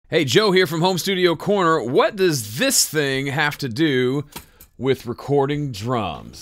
Hey, Joe here from Home Studio Corner. What does this thing have to do with recording drums?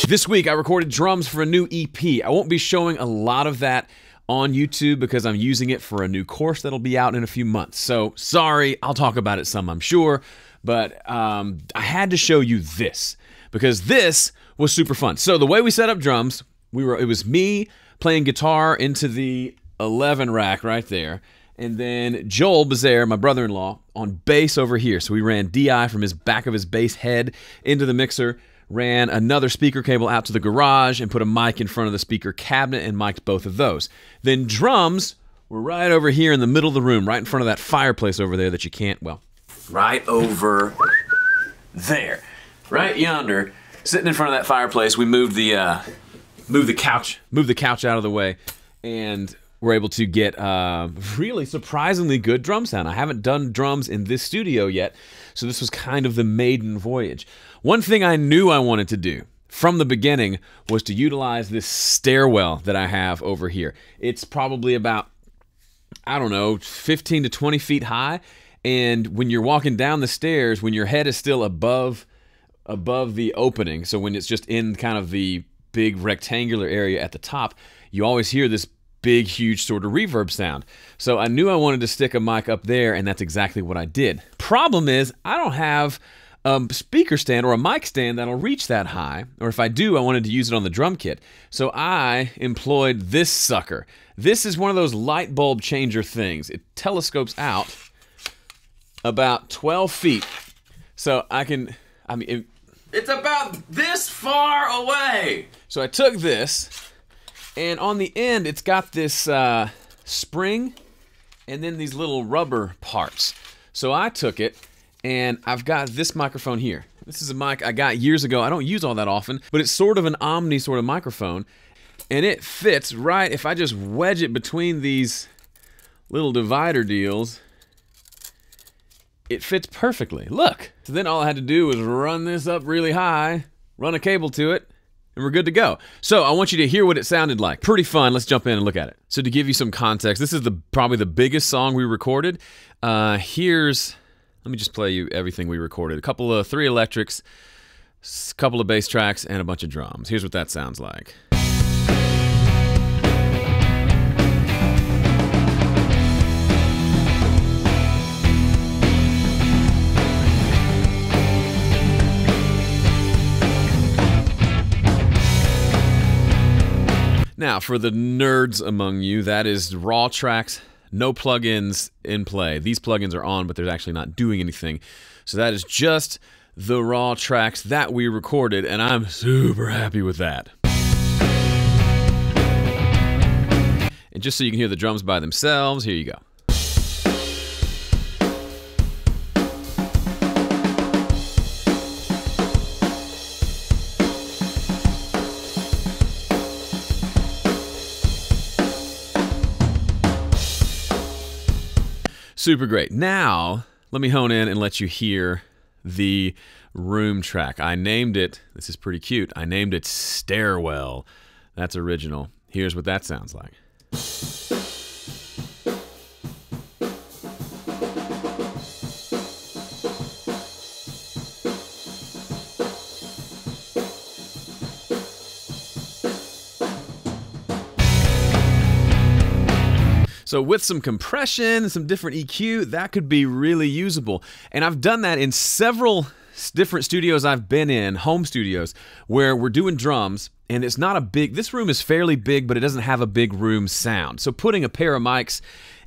This week I recorded drums for a new EP. I won't be showing a lot of that on YouTube because I'm using it for a new course that'll be out in a few months. So sorry, I'll talk about it some, I'm sure, but I had to show you this because this was super fun. So the way we set up drums, it was me playing guitar into the 11 rack right there, and then Joel Bazaire, my brother-in-law, on bass over here. So we ran DI from his back of his bass head into the mixer, ran another speaker cable out to the garage, and put a mic in front of the speaker cabinet and mic'd both of those. Then drums were right over here in the middle of the room, right in front of that fireplace over there that you can't, well, right over there, right yonder, sitting in front of that fireplace. We moved the couch out of the way, and we're able to get really surprisingly good drum sound. I haven't done drums in this studio yet, so this was kind of the maiden voyage. One thing I knew I wanted to do from the beginning was to utilize this stairwell that I have over here. It's probably about, I don't know, 15 to 20 feet high, and when you're walking down the stairs, when your head is still above the opening, so when it's just in kind of the big rectangular area at the top, you always hear this big, huge sort of reverb sound. So I knew I wanted to stick a mic up there, and that's exactly what I did. Problem is, I don't have a speaker stand or a mic stand that'll reach that high, or if I do, I wanted to use it on the drum kit. So I employed this sucker. This is one of those light bulb changer things. It telescopes out about 12 feet. So it's about this far away. So I took this, and on the end, it's got this spring and then these little rubber parts. So I took it, and I've got this microphone here. This is a mic I got years ago. I don't use all that often, but it's sort of an Omni sort of microphone, and it fits right. If I just wedge it between these little divider deals, it fits perfectly. Look. So then all I had to do was run this up really high, run a cable to it, and we're good to go. So I want you to hear what it sounded like. Pretty fun. Let's jump in and look at it. So to give you some context, this is probably the biggest song we recorded. Let me just play you everything we recorded. Three electrics, a couple of bass tracks, and a bunch of drums. Here's what that sounds like. Now, for the nerds among you, that is raw tracks, no plugins in play. These plugins are on, but they're actually not doing anything. So that is just the raw tracks that we recorded, and I'm super happy with that. And just so you can hear the drums by themselves, here you go. Super great. Now, let me hone in and let you hear the room track. I named it, this is pretty cute, I named it Stairwell. That's original. Here's what that sounds like. So with some compression, some different EQ, that could be really usable. And I've done that in several different studios I've been in, home studios, where we're doing drums, and it's not a big, this room is fairly big, but it doesn't have a big room sound. So putting a pair of mics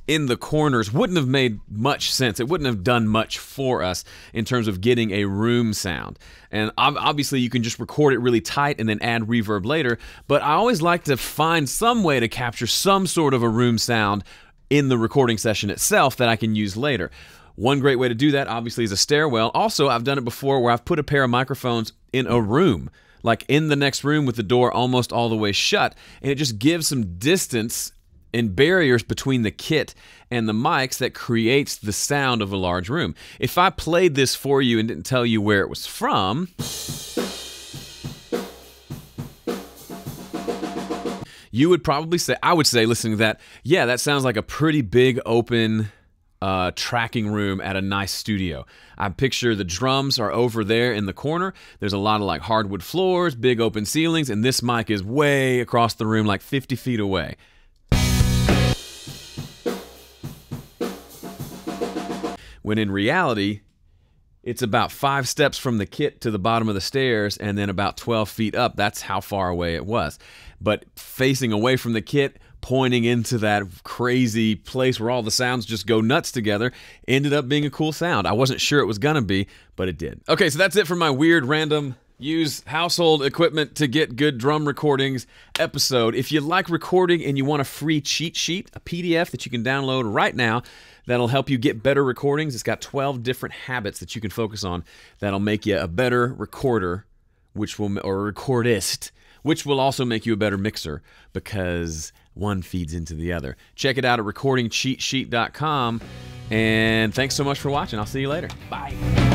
in the corners wouldn't have made much sense. It wouldn't have done much for us in terms of getting a room sound. And obviously you can just record it really tight and then add reverb later, but I always like to find some way to capture some sort of a room sound in the recording session itself that I can use later. One great way to do that obviously is a stairwell. Also, I've done it before where I've put a pair of microphones in a room, like in the next room with the door almost all the way shut, and it just gives some distance and barriers between the kit and the mics that creates the sound of a large room. If I played this for you and didn't tell you where it was from, you would probably say, I would say, listening to that, yeah, that sounds like a pretty big open tracking room at a nice studio. I picture the drums are over there in the corner. There's a lot of like hardwood floors, big open ceilings, and this mic is way across the room, like 50 feet away. When in reality, it's about 5 steps from the kit to the bottom of the stairs and then about 12 feet up. That's how far away it was. But facing away from the kit, pointing into that crazy place where all the sounds just go nuts together, ended up being a cool sound. I wasn't sure it was gonna be, but it did. Okay, so that's it for my weird random use household equipment to get good drum recordings episode. If you like recording and you want a free cheat sheet, a PDF that you can download right now that'll help you get better recordings, it's got 12 different habits that you can focus on that'll make you a better recorder, or recordist, which will also make you a better mixer because one feeds into the other. Check it out at recordingcheatsheet.com, and thanks so much for watching. I'll see you later. Bye.